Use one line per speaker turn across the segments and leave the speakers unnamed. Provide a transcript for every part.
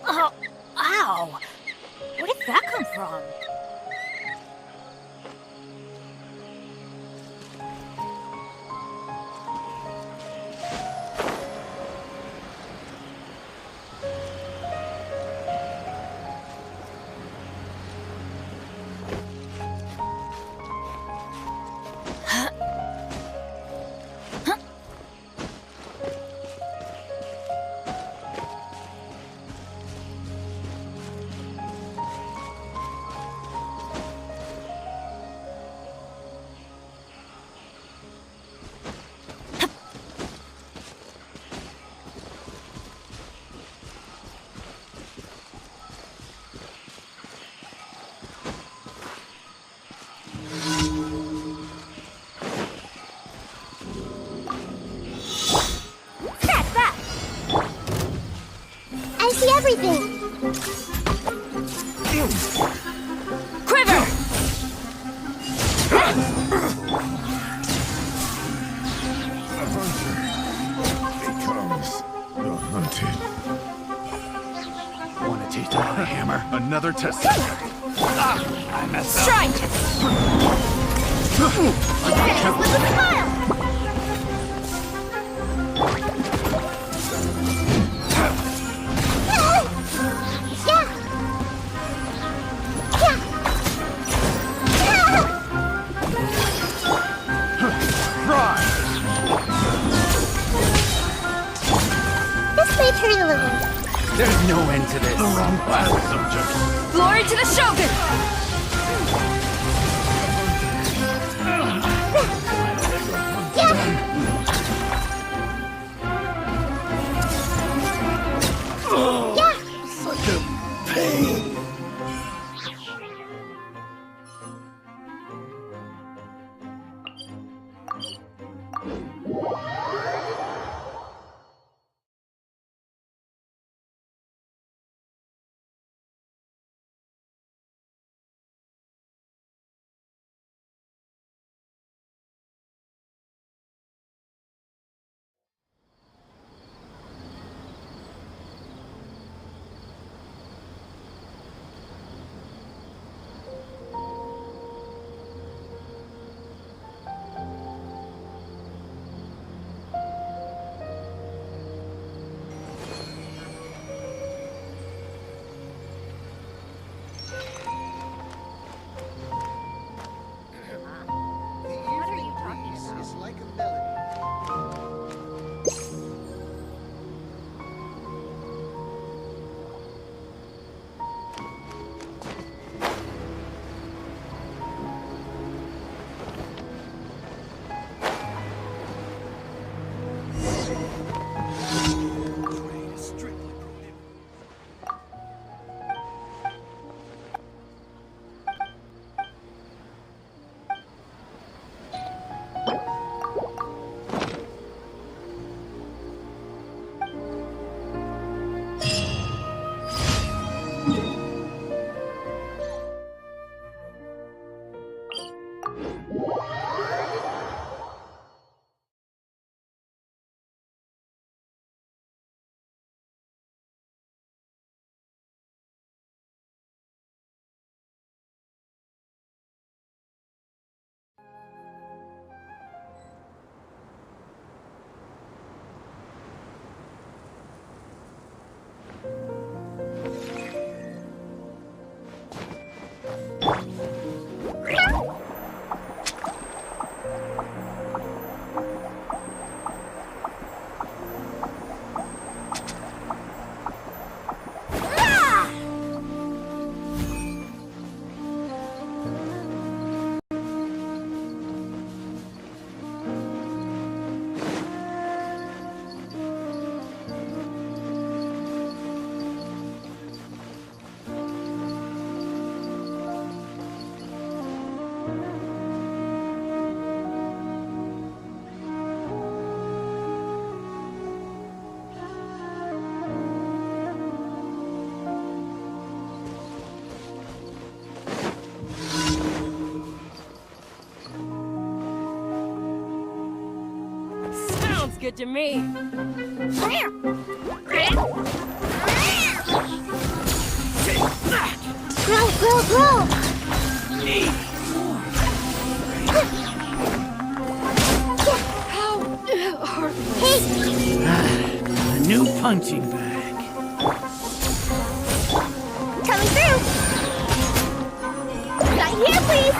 Oh, ow! Where did that come from?
I see everything!
Quiver!
The hunter becomes the hunted.
Want to taste of my hammer? Another test subject. I messed up.
Strike!
With a smile! This may turn a little.
There's no end to this. The wrong class subject.
Glory to the Shogun!
Such a pain.
good to me.
Grow, grow, grow! Hey!
A new punching bag.
Coming through! Not here, please!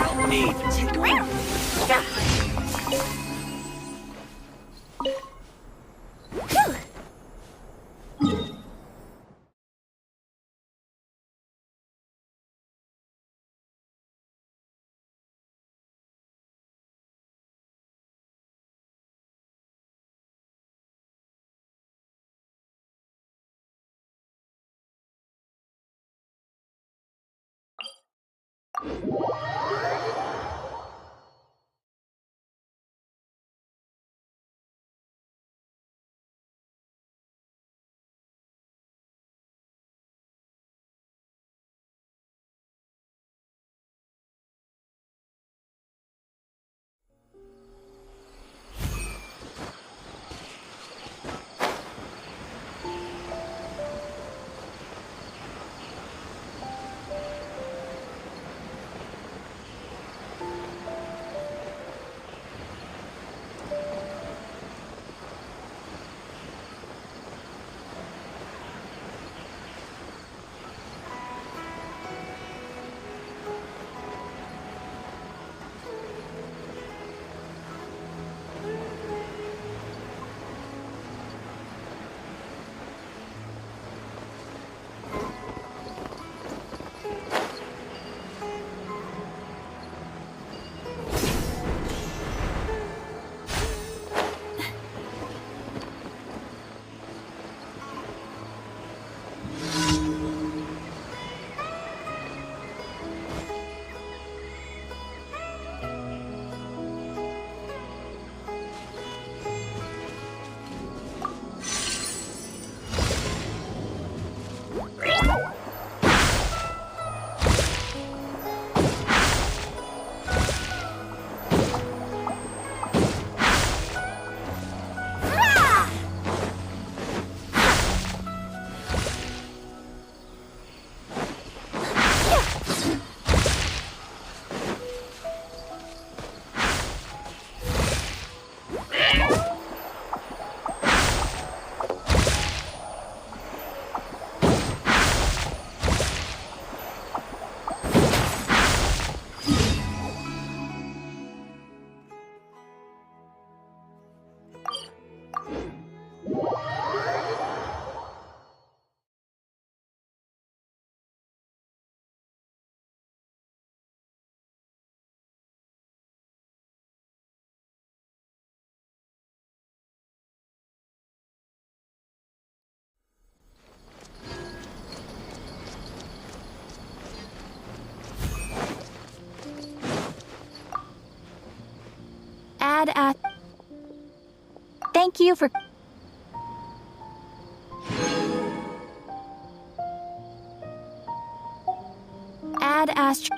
Phew.
Thank you for... Add Ast...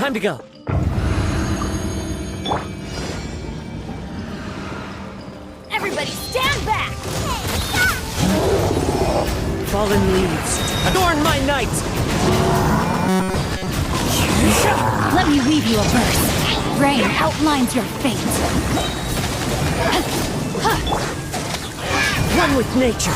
Time to go.
Everybody stand back!
Fallen leaves, adorn my night!
Let me weave you a verse. Rain outlines your fate.
One with nature.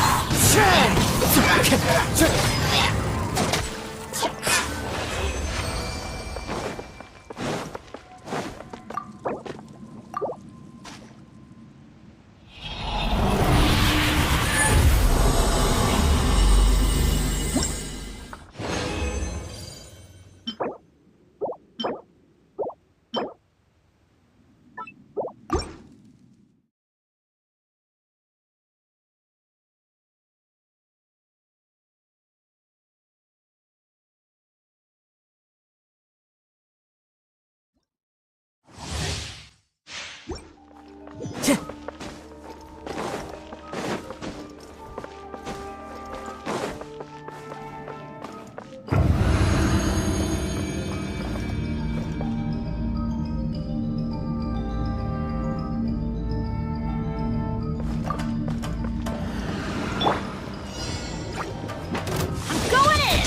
Going in!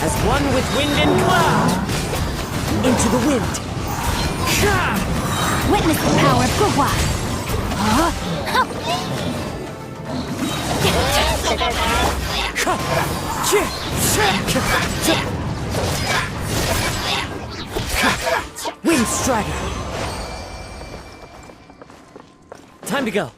As one with wind and cloud. Into the wind.
Witness the power of Gua.
Wind strider. Time to go.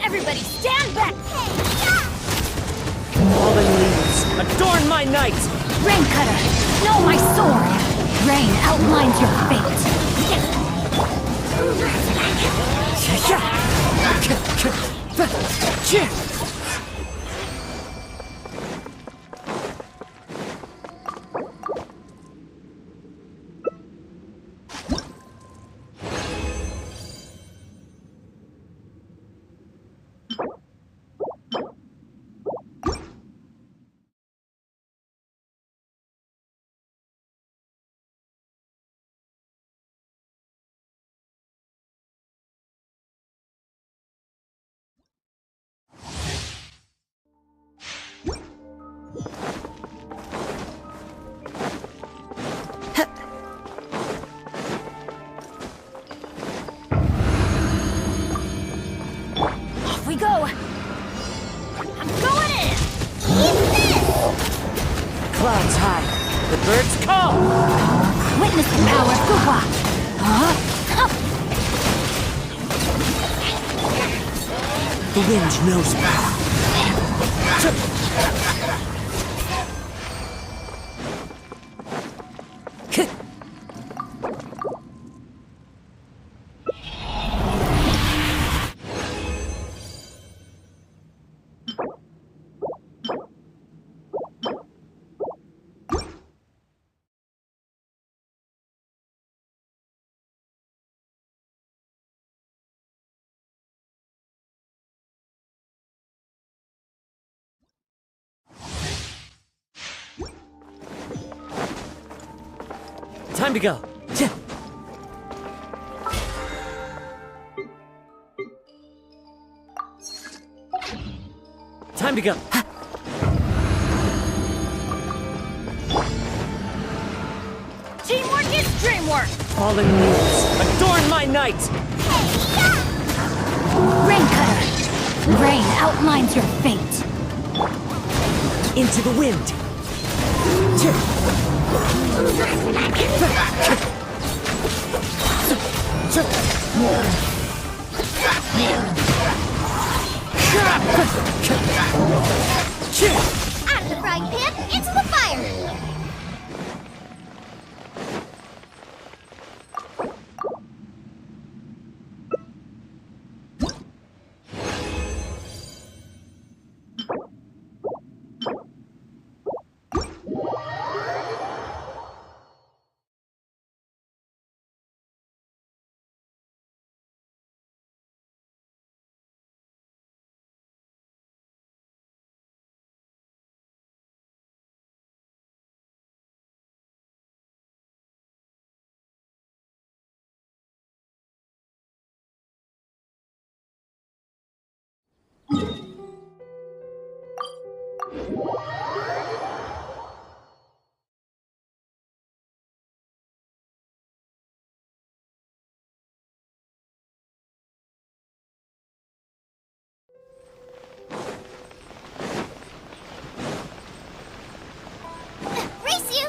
Everybody stand back!
Fallen leaves, adorn my night!
Rain cutter, know my sword! Rain outlines your fate! Off we go! I'm going in!
Clouds high, the birds call!
Witness the power of Gua!
The wind knows me. Time to go. Time to go.
Teamwork is dreamwork!
Fallen leaves, adorn my night!
Rain cutter, rain outlines your fate.
Into the wind.
Out of the frying pan, into the fire! Race you!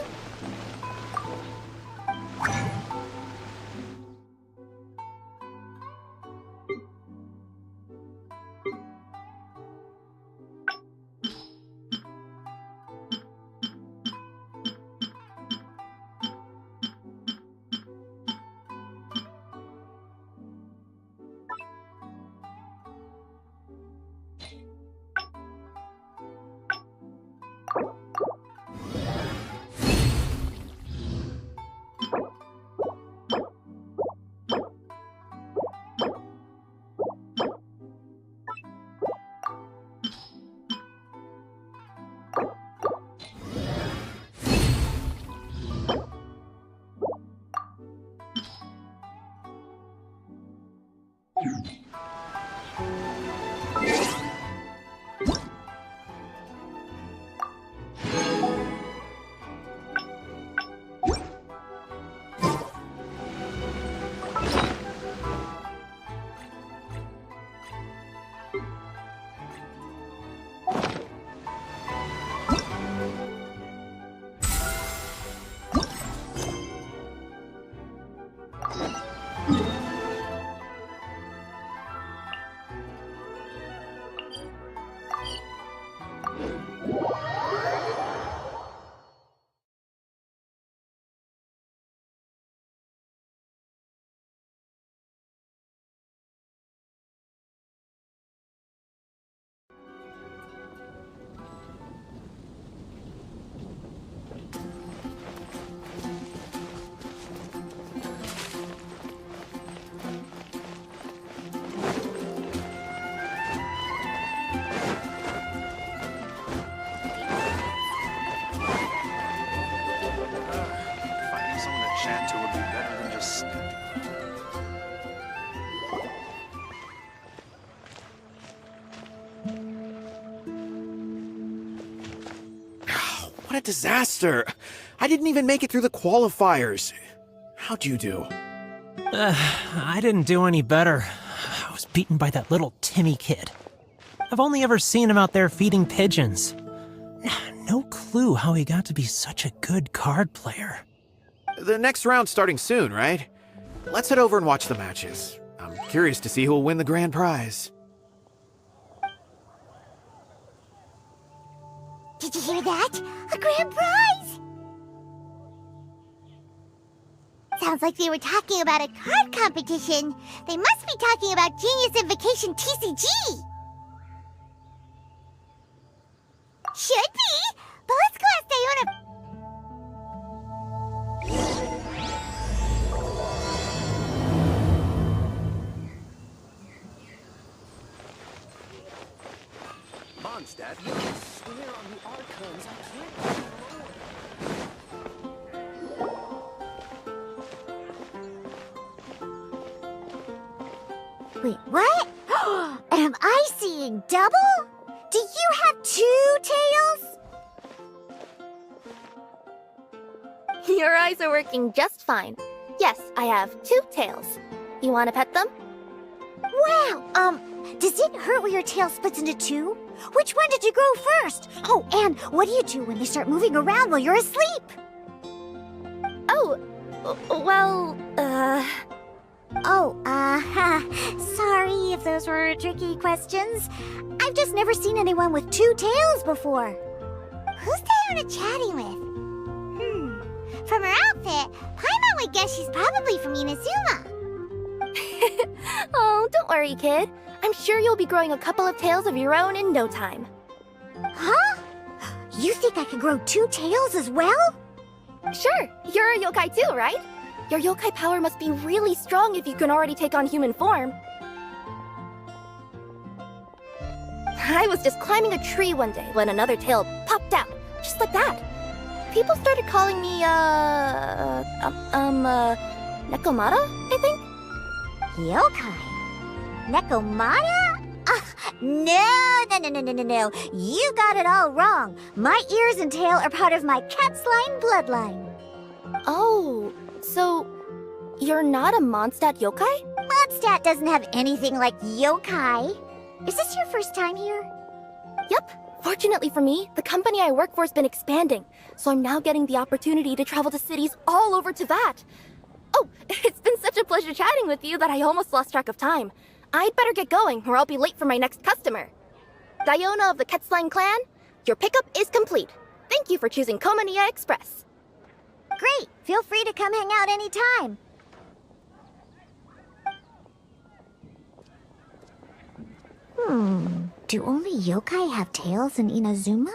Finding someone to chat to would be better than just...
What a disaster! I didn't even make it through the qualifiers. How'd you do?
I didn't do any better. I was beaten by that little Timmy kid. I've only ever seen him out there feeding pigeons. No clue how he got to be such a good card player.
The next round's starting soon, right? Let's head over and watch the matches. I'm curious to see who'll win the grand prize.
Did you hear that? A grand prize! Sounds like they were talking about a card competition. They must be talking about Genius Invocation TCG! Should be! But let's go ask Diona.
Mondstadt?
Swear on the archons, I can't.
Wait, what? Am I seeing double? Do you have two tails?
Your eyes are working just fine. Yes, I have two tails. You want to pet them?
Wow, Does it hurt when your tail splits into two? Which one did you grow first? Oh, and what do you do when they start moving around while you're asleep?
Oh, well,
sorry if those were tricky questions. I've just never seen anyone with two tails before. Who's Diona chatting with? From her outfit, Paimon would guess she's probably from Inazuma.
oh, don't worry, kid. I'm sure you'll be growing a couple of tails of your own in no time.
Huh? You think I could grow two tails as well?
Sure, you're a yokai too, right? Your yokai power must be really strong if you can already take on human form. I was just climbing a tree one day when another tail popped out, just like that. People started calling me, Nekomata, I think?
Yokai? Nekomata? No. You got it all wrong. My ears and tail are part of my cat's line bloodline.
Oh, so you're not a Mondstadt yokai?
Mondstadt doesn't have anything like yokai. Is this your first time here?
Yep. Fortunately for me, the company I work for has been expanding, so I'm now getting the opportunity to travel to cities all over Teyvat. Oh, it's been such a pleasure chatting with you that I almost lost track of time. I'd better get going, or I'll be late for my next customer. Diona of the Quetzline clan, your pickup is complete. Thank you for choosing Komania Express.
Great! Feel free to come hang out anytime. Do only yokai have tails in Inazuma?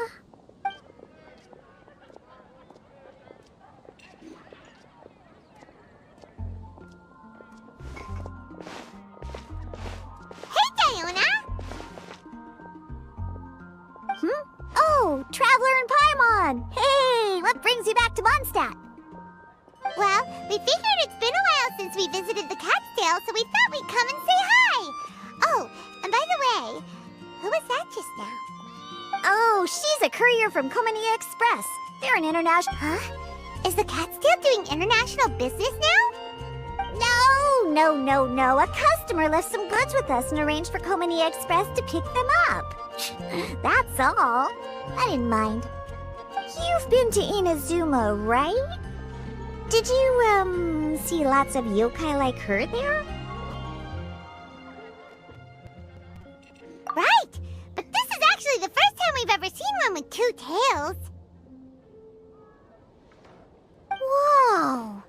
Hey, Diona! Oh, Traveler and Paimon! Hey, what brings you back to Mondstadt? Well, we figured it's been a while since we visited the Cat's-tail, so we thought we'd come and say hi! Oh, and by the way, who was that just now? Oh, she's a courier from Komania Express. They're an international... Huh? Is the Cat's-tail doing international business now? No. A customer left some goods with us and arranged for Komania Express to pick them up. That's all. I didn't mind. You've been to Inazuma, right? Did you, see lots of yokai like her there? Right! But this is actually the first time we've ever seen one with two tails. Whoa!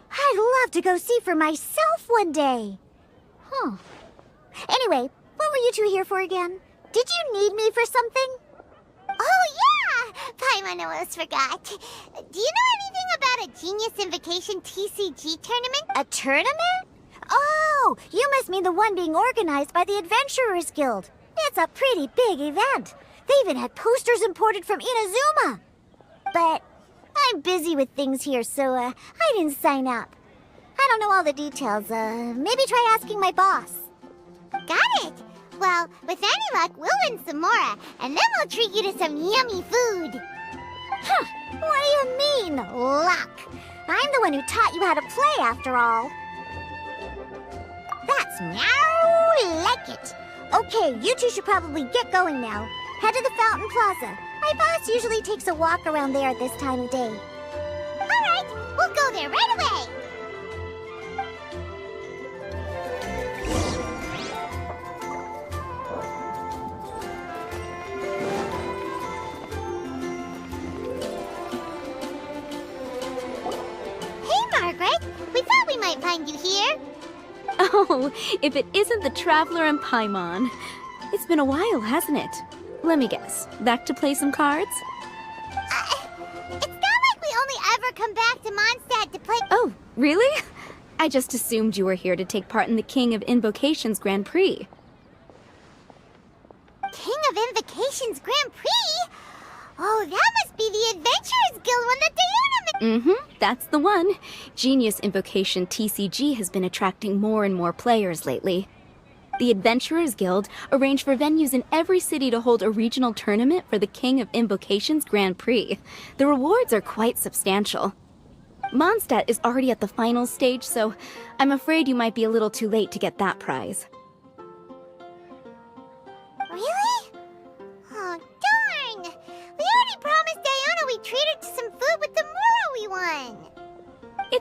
I'd love to go see for myself one day. Huh. Anyway, what were you two here for again? Did you need me for something? Oh, yeah! Paimon almost forgot. Do you know anything about a Genius Invocation TCG tournament? A tournament? Oh, you must mean the one being organized by the Adventurers Guild. It's a pretty big event. They even had posters imported from Inazuma. But I'm busy with things here, so I didn't sign up. I don't know all the details. Maybe try asking my boss. Got it! Well, with any luck, we'll win some more, and then we'll treat you to some yummy food. Huh, what do you mean, luck? I'm the one who taught you how to play, after all. That's meow like it. Okay, you two should probably get going now. Head to the Fountain Plaza. My boss usually takes a walk around there at this time of day. All right, we'll go there right away. Margaret, we thought we might find you here.
Oh, if it isn't the Traveler and Paimon. It's been a while, hasn't it? Let me guess. Back to play some cards?
It's not like we only ever come back to Mondstadt to play...
Oh, really? I just assumed you were here to take part in the King of Invocations Grand Prix.
King of Invocations Grand Prix? Oh, that must be the Adventurers Guild one that Diona...
That's the one. Genius Invocation TCG has been attracting more and more players lately. The Adventurers Guild arranged for venues in every city to hold a regional tournament for the King of Invocations Grand Prix. The rewards are quite substantial. Mondstadt is already at the final stage, so I'm afraid you might be a little too late to get that prize.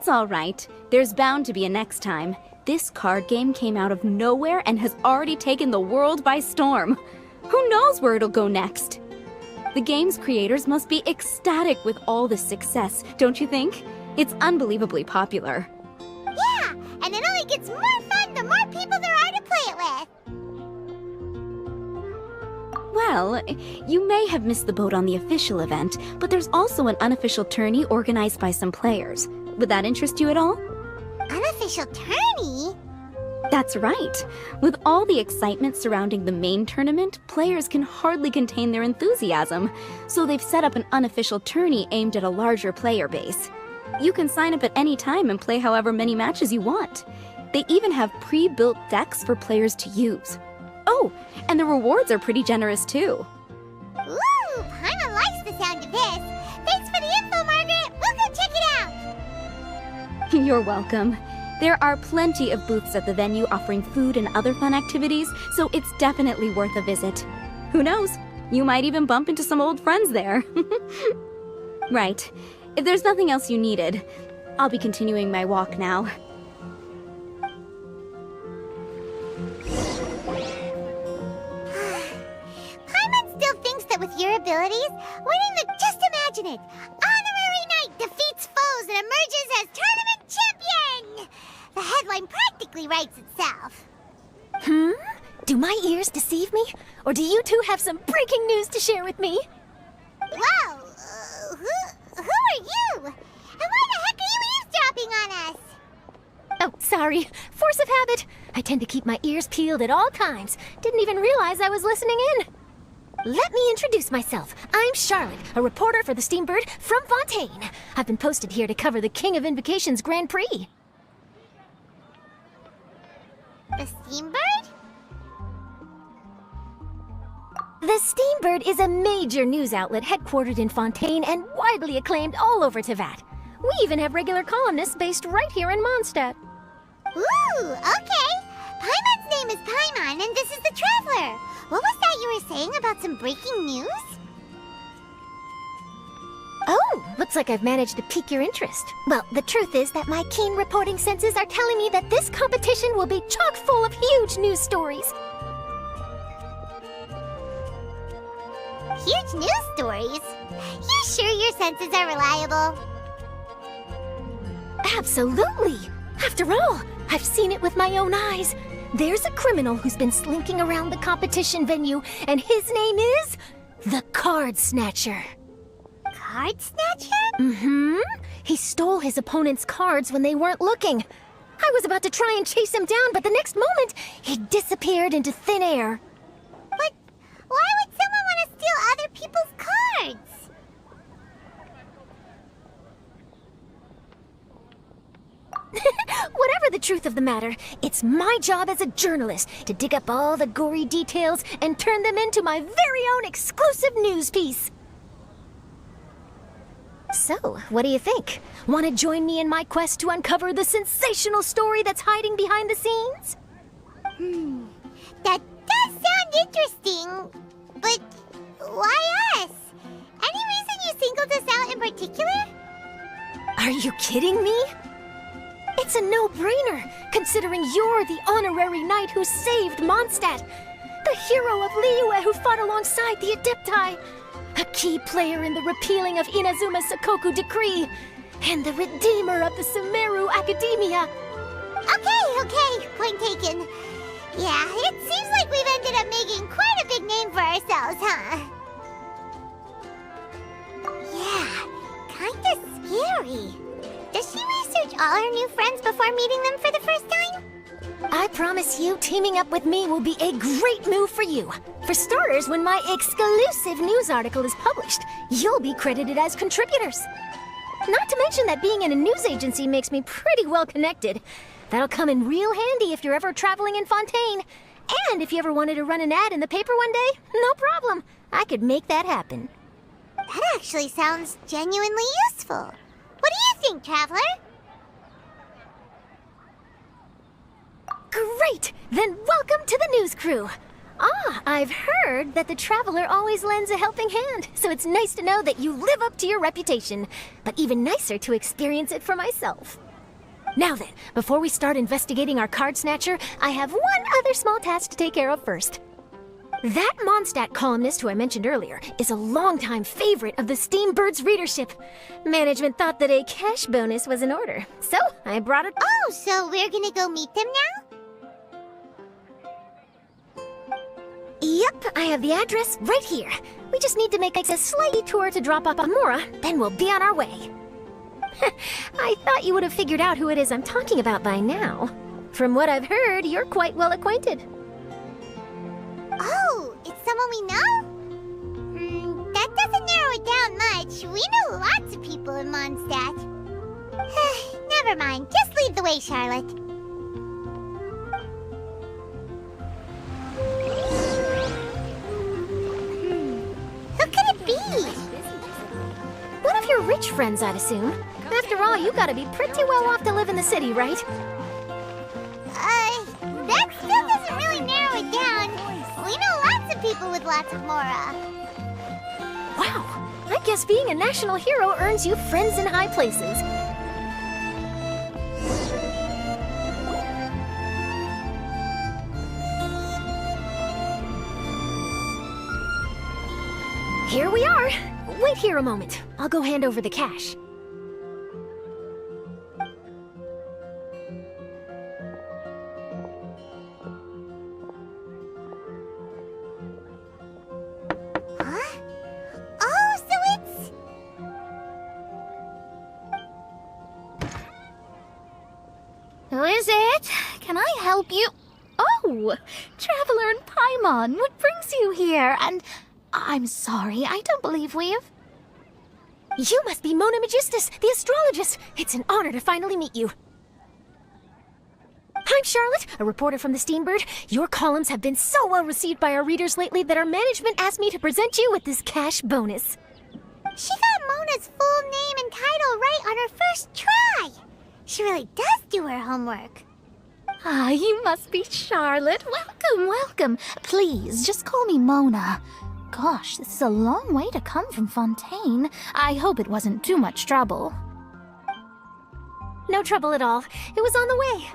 It's all right. There's bound to be a next time. This card game came out of nowhere and has already taken the world by storm. Who knows where it'll go next? The game's creators must be ecstatic with all this success, don't you think? It's unbelievably popular.
Yeah, and it only gets more fun the more people there are to play it with.
Well, you may have missed the boat on the official event, but there's also an unofficial tourney organized by some players. Would that interest you at all?
Unofficial tourney?
That's right. With all the excitement surrounding the main tournament, players can hardly contain their enthusiasm. So they've set up an unofficial tourney aimed at a larger player base. You can sign up at any time and play however many matches you want. They even have pre-built decks for players to use. Oh, and the rewards are pretty generous too.
Ooh, Paimon likes the sound of this. Thanks for the info, Margaret. We'll go check it out.
You're welcome. There are plenty of booths at the venue offering food and other fun activities, so it's definitely worth a visit. Who knows? You might even bump into some old friends there. Right. If there's nothing else you needed, I'll be continuing my walk now.
Paimon still thinks that with your abilities, winning the... Just imagine it! Honorary Knight defeats foes and emerges as tournament champion! The headline practically writes itself.
Do my ears deceive me? Or do you two have some breaking news to share with me?
Whoa! Who are you? And why the heck are you eavesdropping on us?
Oh, sorry. Force of habit. I tend to keep my ears peeled at all times. Didn't even realize I was listening in. Let me introduce myself. I'm Charlotte, a reporter for the Steambird from Fontaine. I've been posted here to cover the King of Invocations Grand Prix.
The Steambird?
The Steambird is a major news outlet headquartered in Fontaine and widely acclaimed all over Tevat. We even have regular columnists based right here in Mondstadt.
Ooh, okay. Paimon's name is Paimon, and this is the Traveler. What was that you were saying about some breaking news?
Oh, looks like I've managed to pique your interest. Well, the truth is that my keen reporting senses are telling me that this competition will be chock full of huge news stories.
Huge news stories? You sure your senses are reliable?
Absolutely! After all, I've seen it with my own eyes. There's a criminal who's been slinking around the competition venue, and his name is the Card Snatcher.
Card Snatcher?
Mm-hmm. He stole his opponent's cards when they weren't looking. I was about to try and chase him down, but the next moment, he disappeared into thin air.
But why would someone want to steal other people's cards?
Whatever the truth of the matter, it's my job as a journalist to dig up all the gory details and turn them into my very own exclusive news piece. So, what do you think? Want to join me in my quest to uncover the sensational story that's hiding behind the scenes?
That does sound interesting, but why us? Any reason you singled us out in particular?
Are you kidding me? It's a no-brainer, considering you're the honorary knight who saved Mondstadt, the hero of Liyue who fought alongside the Adepti, a key player in the repealing of Inazuma's Sakoku decree, and the redeemer of the Sumeru Academia.
Okay, point taken. Yeah, it seems like we've ended up making quite a big name for ourselves, huh? Yeah, kinda scary. Does she research all her new friends before meeting them for the first time?
I promise you, teaming up with me will be a great move for you. For starters, when my exclusive news article is published, you'll be credited as contributors. Not to mention that being in a news agency makes me pretty well connected. That'll come in real handy if you're ever traveling in Fontaine. And if you ever wanted to run an ad in the paper one day, no problem. I could make that happen.
That actually sounds genuinely useful. What do you think, Traveler?
Great! Then welcome to the news crew. I've heard that the Traveler always lends a helping hand, so it's nice to know that you live up to your reputation. But even nicer to experience it for myself. Now then, before we start investigating our card snatcher, I have one other small task to take care of first. That Mondstadt columnist who I mentioned earlier is a longtime favorite of the Steambird's readership. Management thought that a cash bonus was in order, so I brought it.
Oh, so we're gonna go meet them now?
Yep, I have the address right here. We just need to make a slight detour to drop off Mora, then we'll be on our way. I thought you would have figured out who it is I'm talking about by now. From what I've heard, you're quite well acquainted.
Oh, it's someone we know? That doesn't narrow it down much. We know lots of people in Mondstadt. Never mind, just lead the way, Charlotte. Who could it be?
One of your rich friends, I'd assume. After all, you gotta be pretty well off to live in the city, right?
That still doesn't really narrow it down. We know lots of people with lots of Mora.
Wow, I guess being a national hero earns you friends in high places. Here we are. Wait here a moment. I'll go hand over the cash.
Who is it? Can I help you? Oh, Traveler and Paimon, what brings you here? And I'm sorry, I don't believe we've...
You must be Mona Magistus, the astrologist. It's an honor to finally meet you. I'm Charlotte, a reporter from the Steambird. Your columns have been so well received by our readers lately that our management asked me to present you with this cash bonus.
She got Mona's full name and title right on her first try. She really does do her homework.
Ah, you must be Charlotte. Welcome, welcome. Please, just call me Mona. Gosh, this is a long way to come from Fontaine. I hope it wasn't too much trouble.
No trouble at all. It was on the way.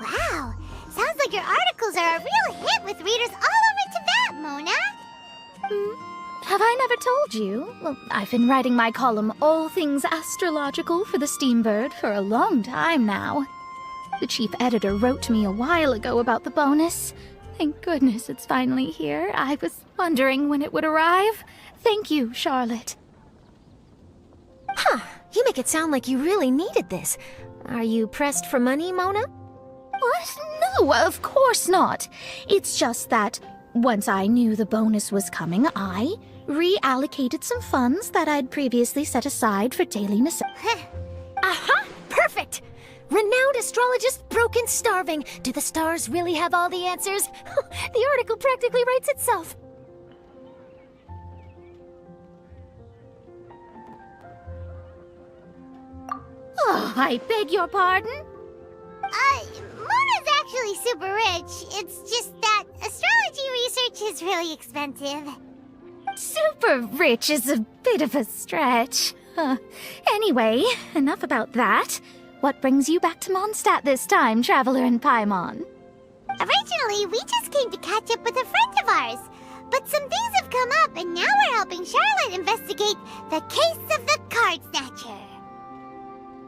Wow, sounds like your articles are a real hit with readers all over Teyvat, Mona.
Have I never told you? Well, I've been writing my column, All Things Astrological, for the Steambird for a long time now. The chief editor wrote to me a while ago about the bonus. Thank goodness it's finally here. I was wondering when it would arrive. Thank you, Charlotte.
Huh, you make it sound like you really needed this. Are you pressed for money, Mona?
What? No, of course not. It's just that once I knew the bonus was coming, I reallocated some funds that I'd previously set aside for daily necessities.
Aha! Perfect! Renowned astrologist broken starving. Do the stars really have all the answers? The article practically writes itself.
Oh, I beg your pardon?
Mona's actually super rich. It's just that astrology research is really expensive.
Super rich is a bit of a stretch. Anyway, enough about that. What brings you back to Mondstadt this time, Traveler and Paimon?
Originally, we just came to catch up with a friend of ours. But some things have come up, and now we're helping Charlotte investigate the case of the Card Snatcher.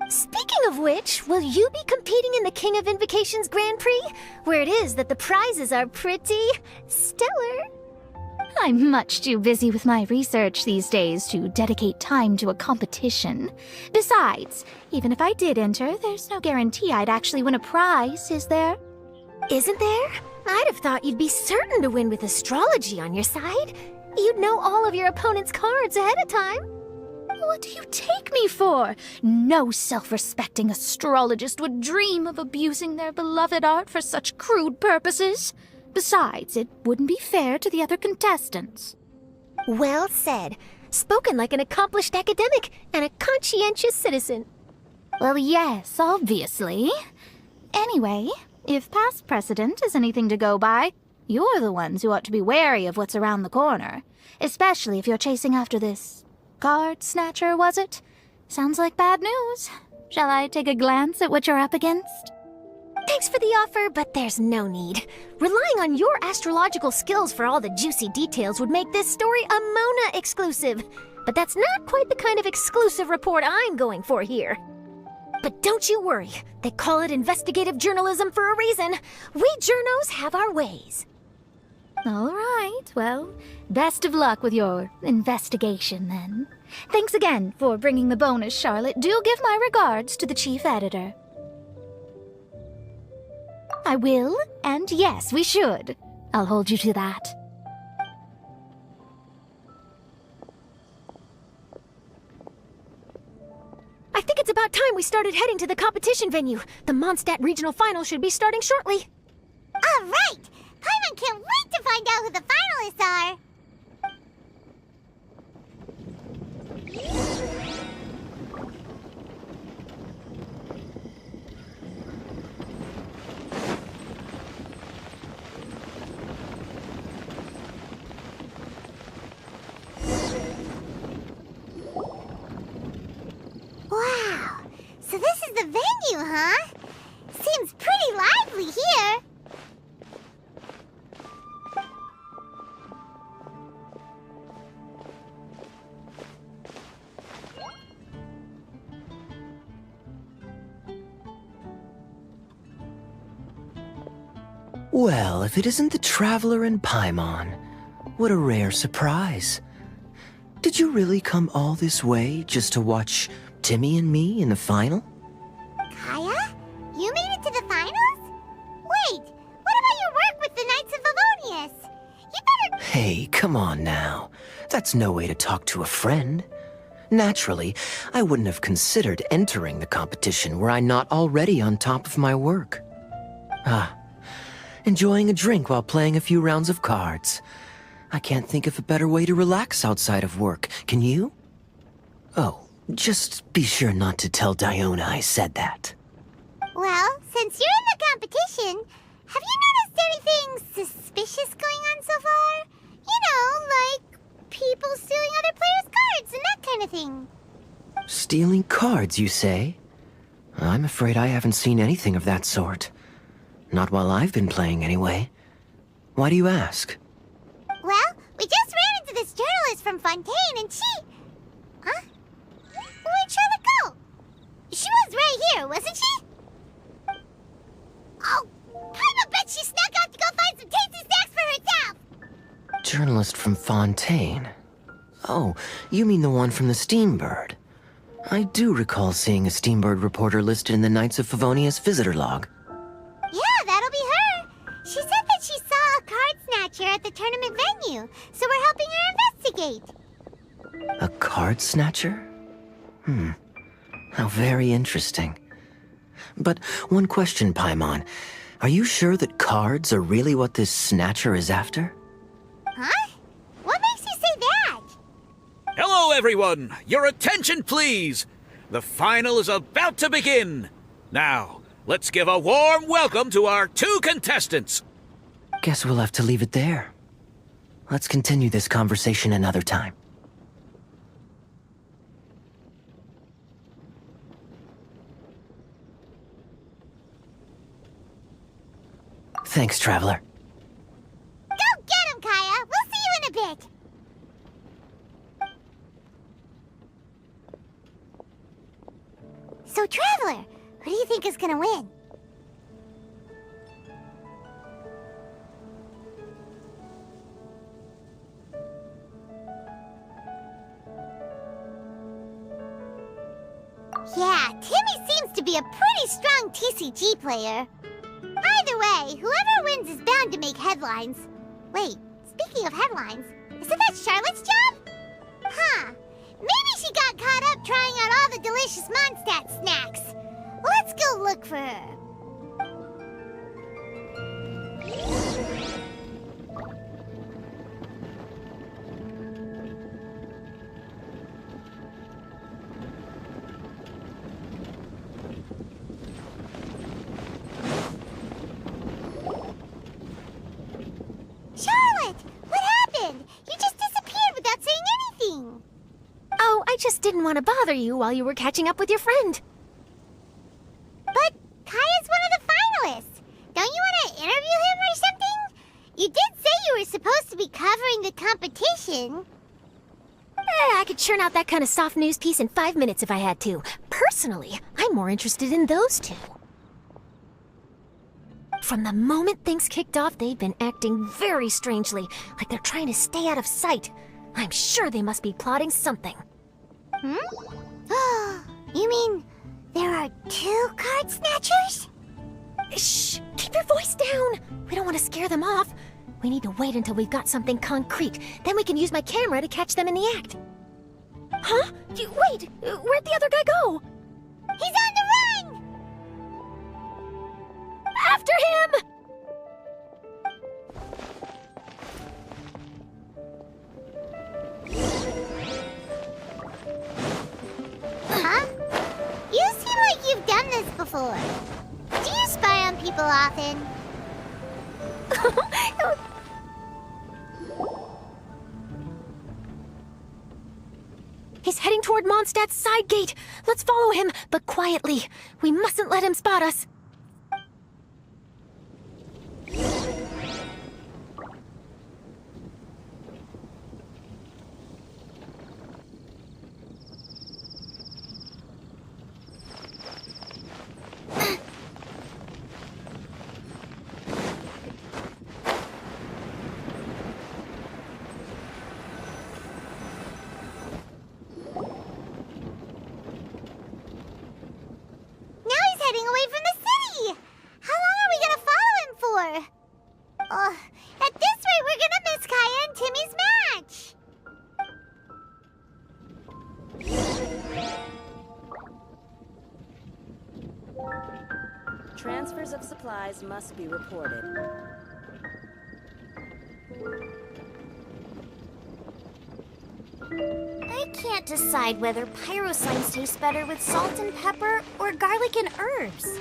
Speaking of which, will you be competing in the King of Invocations Grand Prix? Where it is that the prizes are pretty stellar.
I'm much too busy with my research these days to dedicate time to a competition. Besides, even if I did enter, there's no guarantee I'd actually win a prize, is there?
Isn't there? I'd have thought you'd be certain to win with astrology on your side. You'd know all of your opponent's cards ahead of time.
What do you take me for? No self-respecting astrologist would dream of abusing their beloved art for such crude purposes. Besides, it wouldn't be fair to the other contestants.
Well said. Spoken like an accomplished academic and a conscientious citizen.
Well, yes, obviously. Anyway, if past precedent is anything to go by, you're the ones who ought to be wary of what's around the corner. Especially if you're chasing after this card snatcher, was it? Sounds like bad news.
Shall I take a glance at what you're up against?
Thanks for the offer, but there's no need. Relying on your astrological skills for all the juicy details would make this story a Mona exclusive. But that's not quite the kind of exclusive report I'm going for here. But don't you worry. They call it investigative journalism for a reason. We journos have our ways.
All right, well, best of luck with your investigation then. Thanks again for bringing the bonus, Charlotte. Do give my regards to the chief editor. I will, and yes, we should. I'll hold you to that.
I think it's about time we started heading to the competition venue. The Mondstadt Regional Final should be starting shortly.
All right! Paimon can't wait to find out who the finalists are! Wow! So this is the venue, huh? Seems pretty lively here.
Well, if it isn't the Traveler and Paimon, what a rare surprise. Did you really come all this way just to watch Timmy and me in the final?
Kaya? You made it to the finals? Wait, what about your work with the Knights of Favonius? You better...
Hey, come on now. That's no way to talk to a friend. Naturally, I wouldn't have considered entering the competition were I not already on top of my work. Enjoying a drink while playing a few rounds of cards. I can't think of a better way to relax outside of work. Can you? Oh, just be sure not to tell Diona I said that.
Well, since you're in the competition, have you noticed anything suspicious going on so far? You know, like people stealing other players' cards and that kind of thing.
Stealing cards, you say? I'm afraid I haven't seen anything of that sort. Not while I've been playing, anyway. Why do you ask?
Well, we just ran into this journalist from Fontaine and she... Huh? Where'd Charlotte go? She was right here, wasn't she? Oh, I bet she snuck out to go find some tasty snacks for herself!
Journalist from Fontaine. Oh, you mean the one from the Steambird. I do recall seeing a Steambird reporter listed in the Knights of Favonius visitor log.
Yeah, that'll be her. She said that she saw a card snatcher at the tournament venue, so we're helping her investigate.
A card snatcher? How very interesting. But one question, Paimon. Are you sure that cards are really what this snatcher is after?
Huh? What makes you say that?
Hello, everyone! Your attention, please! The final is about to begin! Now, let's give a warm welcome to our 2 contestants!
Guess we'll have to leave it there. Let's continue this conversation another time. Thanks, Traveler.
Go get him, Kaya! We'll see you in a bit! So, Traveler, who do you think is gonna win? Yeah, Timmy seems to be a pretty strong TCG player. Either way, whoever wins is bound to make headlines. Wait, speaking of headlines, isn't that Charlotte's job? Huh. Maybe she got caught up trying out all the delicious Mondstadt snacks. Let's go look for her. Charlotte! What happened? You just disappeared without saying anything.
Oh, I just didn't want to bother you while you were catching up with your friend. I could churn out that kind of soft news piece in 5 minutes if I had to. Personally, I'm more interested in those two. From the moment things kicked off, they've been acting very strangely, like they're trying to stay out of sight. I'm sure they must be plotting something.
You mean there are 2 card snatchers?
Shh! Keep your voice down! We don't want to scare them off. We need to wait until we've got something concrete. Then we can use my camera to catch them in the act. Huh? Wait! Where'd the other guy go?
He's on the run!
After him!
Huh? You seem like you've done this before. Do you spy on people often?
He's heading toward Mondstadt's side gate. Let's follow him, but quietly. We mustn't let him spot us.
At this rate, we're gonna miss Kaya and Timmy's match.
Transfers of supplies must be reported.
I can't decide whether pyrosigns taste better with salt and pepper or garlic and herbs.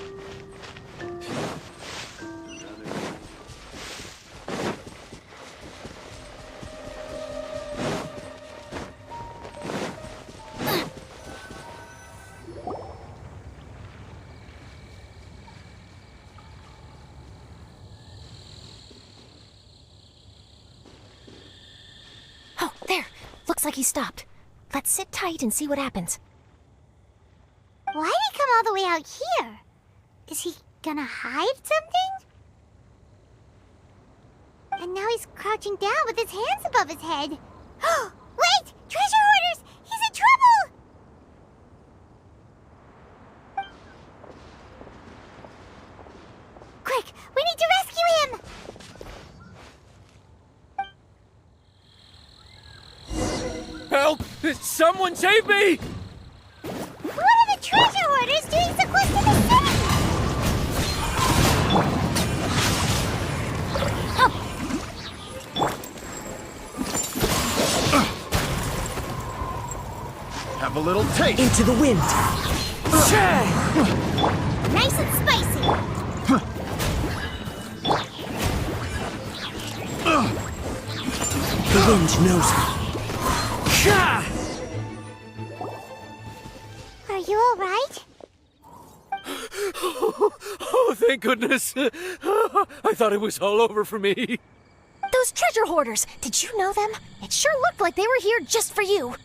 Oh, there! Looks like he stopped. Let's sit tight and see what happens.
Why'd he come all the way out here? Is he gonna hide something? And now he's crouching down with his hands above his head. Wait! Treasure hoarders! He's in trouble! Quick! We need to rescue him!
Help! Someone save me!
What are the treasure hoarders doing so close to the city?
Have a little taste.
Into the wind!
Nice and spicy.
The wind knows me.
Are you all right?
Oh, thank goodness. I thought it was all over for me.
Those treasure hoarders! Did you know them? It sure looked like they were here just for you.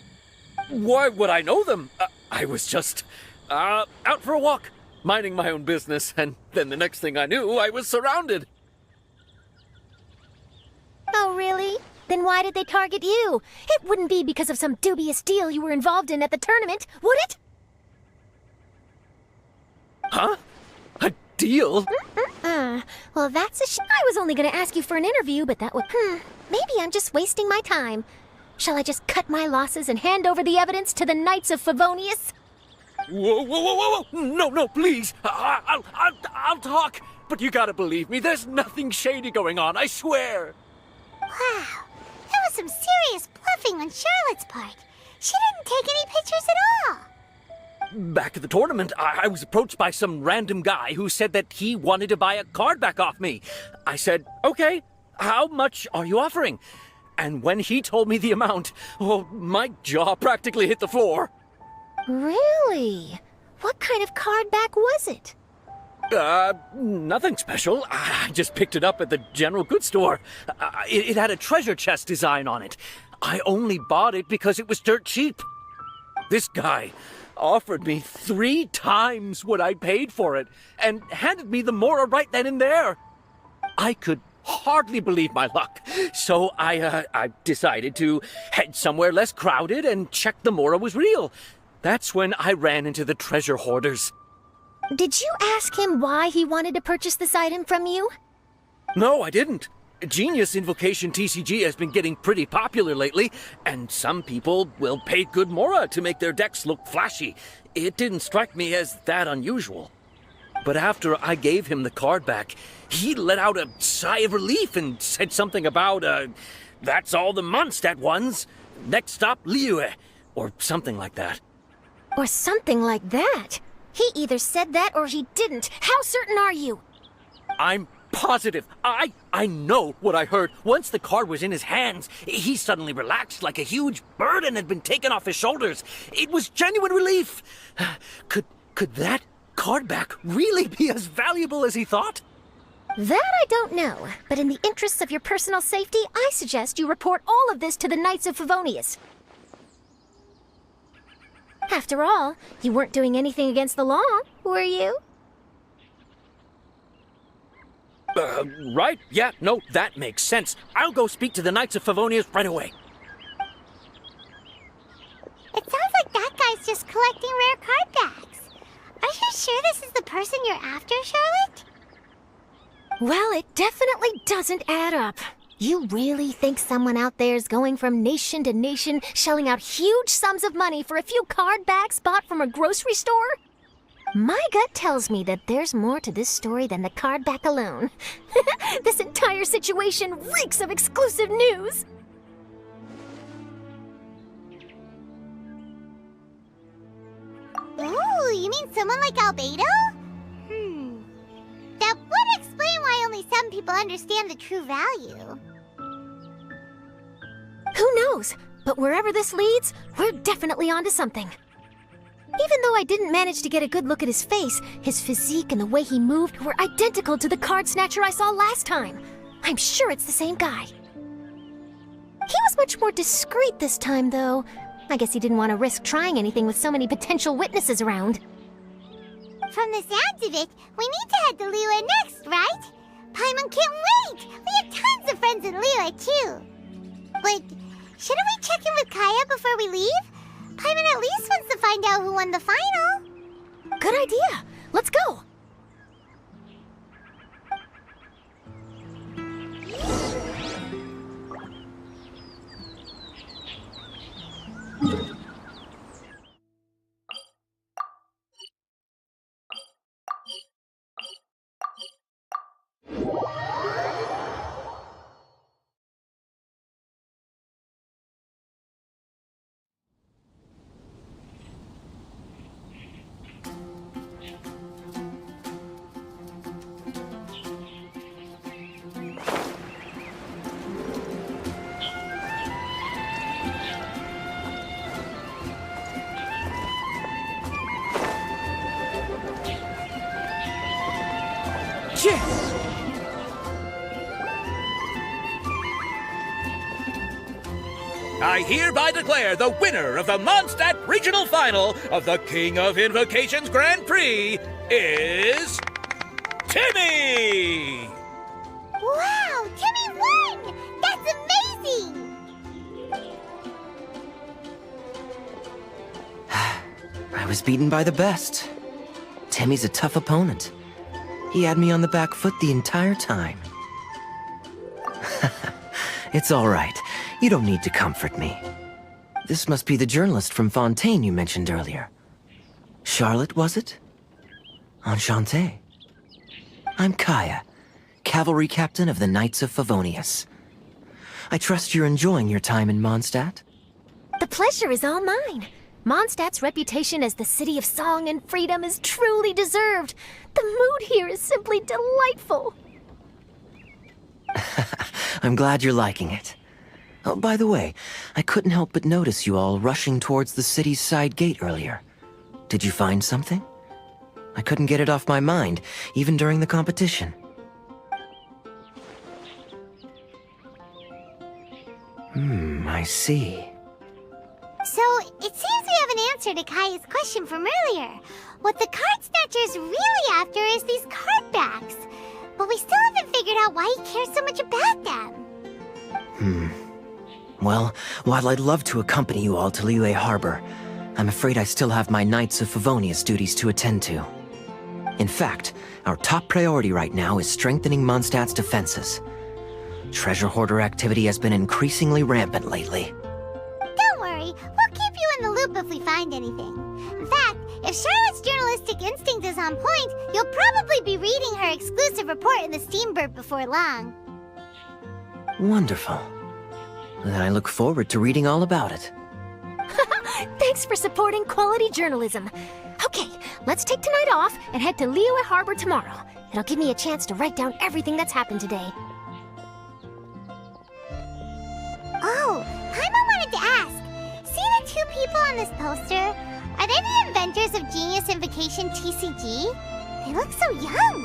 Why would I know them? I was just out for a walk, minding my own business, and then the next thing I knew, I was surrounded.
Oh, really? Then why did they target you? It wouldn't be because of some dubious deal you were involved in at the tournament, would it?
Huh? A deal?
Well, that's a I was only gonna ask you for an interview, but that would... Maybe I'm just wasting my time. Shall I just cut my losses and hand over the evidence to the Knights of Favonius?
Whoa, whoa, whoa, whoa, whoa! No, no, please! I'll talk! But you gotta believe me, there's nothing shady going on, I swear!
Wow. That was some serious bluffing on Charlotte's part. She didn't take any pictures at all.
Back at the tournament, I was approached by some random guy who said that he wanted to buy a card back off me. I said, okay, how much are you offering? And when he told me the amount, oh, my jaw practically hit the floor.
Really? What kind of card back was it?
Nothing special. I just picked it up at the general goods store. It had a treasure chest design on it. I only bought it because it was dirt cheap. This guy offered me 3 times what I paid for it and handed me the Mora right then and there. I could hardly believe my luck, so I decided to head somewhere less crowded and check the Mora was real. That's when I ran into the treasure hoarders.
Did you ask him why he wanted to purchase this item from you?
No, I didn't. Genius Invocation TCG has been getting pretty popular lately, and some people will pay good Mora to make their decks look flashy. It didn't strike me as that unusual. But after I gave him the card back, he let out a sigh of relief and said something about, that's all the Mondstadt ones. Next stop, Liyue, or something like that.
Or something like that? He either said that or he didn't. How certain are you?
I'm positive. I know what I heard. Once the card was in his hands, he suddenly relaxed like a huge burden had been taken off his shoulders. It was genuine relief. Could that card back really be as valuable as he thought?
That I don't know, but in the interests of your personal safety, I suggest you report all of this to the Knights of Favonius. After all, you weren't doing anything against the law, were you?
Right? Yeah, no, that makes sense. I'll go speak to the Knights of Favonius right away.
It sounds like that guy's just collecting rare card backs. Are you sure this is the person you're after, Charlotte?
Well, it definitely doesn't add up. You really think someone out there's going from nation to nation, shelling out huge sums of money for a few card backs bought from a grocery store? My gut tells me that there's more to this story than the card back alone. This entire situation reeks of exclusive news!
Oh, you mean someone like Albedo? That would explain why only some people understand the true value.
Who knows? But wherever this leads, we're definitely onto something. Even though I didn't manage to get a good look at his face, his physique and the way he moved were identical to the card snatcher I saw last time. I'm sure it's the same guy. He was much more discreet this time, though. I guess he didn't want to risk trying anything with so many potential witnesses around.
From the sounds of it, we need to head to Liyue next, right? Paimon can't wait! We have tons of friends in Liyue, too. But shouldn't we check in with Kaya before we leave? Paimon at least wants to find out who won the final.
Good idea. Let's go.
I hereby declare the winner of the Mondstadt Regional Final of the King of Invocations Grand Prix is Timmy!
Wow, Timmy won! That's amazing!
I was beaten by the best. Timmy's a tough opponent. He had me on the back foot the entire time. It's all right. You don't need to comfort me. This must be the journalist from Fontaine you mentioned earlier. Charlotte, was it? Enchanté. I'm Kaya, cavalry captain of the Knights of Favonius. I trust you're enjoying your time in Mondstadt?
The pleasure is all mine. Mondstadt's reputation as the city of song and freedom is truly deserved. The mood here is simply delightful.
I'm glad you're liking it. Oh, by the way, I couldn't help but notice you all rushing towards the city's side gate earlier. Did you find something? I couldn't get it off my mind, even during the competition. I see.
So, it seems we have an answer to Kaya's question from earlier. What the card snatcher's really after is these card backs. But we still haven't figured out why he cares so much about them.
Well, while I'd love to accompany you all to Liyue Harbor, I'm afraid I still have my Knights of Favonius duties to attend to. In fact, our top priority right now is strengthening Mondstadt's defenses. Treasure hoarder activity has been increasingly rampant lately.
Don't worry, we'll keep you in the loop if we find anything. In fact, if Charlotte's journalistic instinct is on point, you'll probably be reading her exclusive report in the Steamboat before long.
Wonderful. Then I look forward to reading all about it.
Thanks for supporting quality journalism. Okay, let's take tonight off and head to Liyue Harbor tomorrow. It'll give me a chance to write down everything that's happened today.
Oh, Paimon wanted to ask. See the two people on this poster? Are they the inventors of Genius Invocation TCG? They look so young.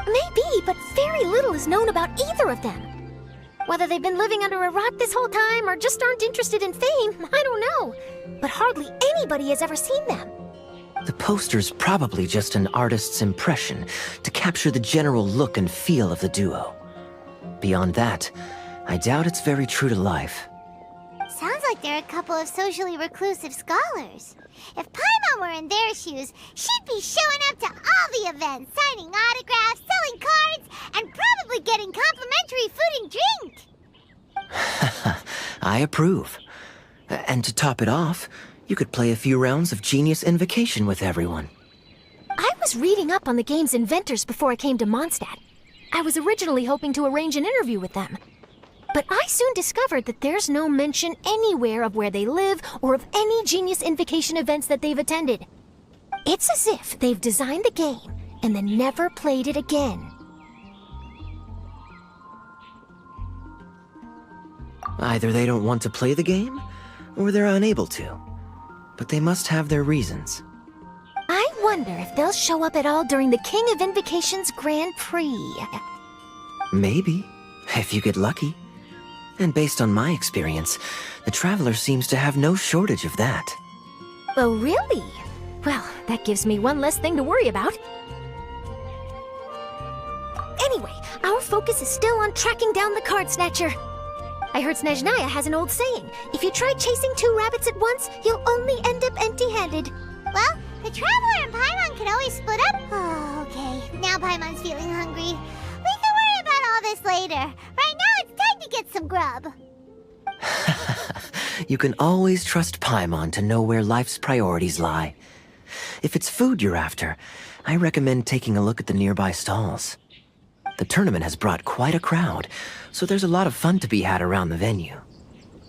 Maybe, but very little is known about either of them. Whether they've been living under a rock this whole time or just aren't interested in fame, I don't know. But hardly anybody has ever seen them.
The poster's probably just an artist's impression to capture the general look and feel of the duo. Beyond that, I doubt it's very true to life.
Sounds like they're a couple of socially reclusive scholars. If Paimon were in their shoes, she'd be showing up to all the events, signing autographs, selling cards, and probably getting complimentary food and drink.
I approve. And to top it off, you could play a few rounds of Genius Invocation with everyone.
I was reading up on the game's inventors before I came to Mondstadt. I was originally hoping to arrange an interview with them. But I soon discovered that there's no mention anywhere of where they live or of any Genius Invocation events that they've attended. It's as if they've designed the game and then never played it again.
Either they don't want to play the game, or they're unable to. But they must have their reasons.
I wonder if they'll show up at all during the King of Invocation's Grand Prix.
Maybe, if you get lucky. And based on my experience, the Traveler seems to have no shortage of that.
Oh, really? Well, that gives me one less thing to worry about. Anyway, our focus is still on tracking down the card snatcher. I heard Snezhnaya has an old saying, if you try chasing two rabbits at once, you'll only end up empty-handed.
Well, the Traveler and Paimon can always split up. Oh, okay. Now Paimon's feeling hungry. We can worry about all this later. Right now, it's time to get some grub.
You can always trust Paimon to know where life's priorities lie. If it's food you're after, I recommend taking a look at the nearby stalls. The tournament has brought quite a crowd, so there's a lot of fun to be had around the venue.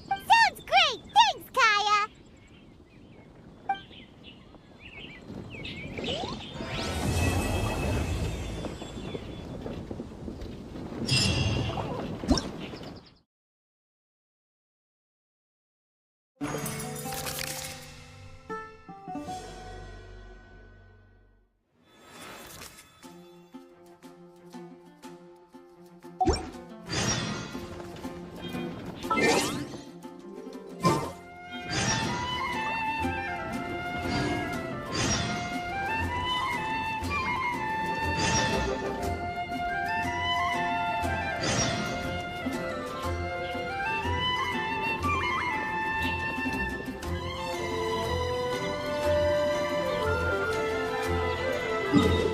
Sounds great! Thanks, Kaya! you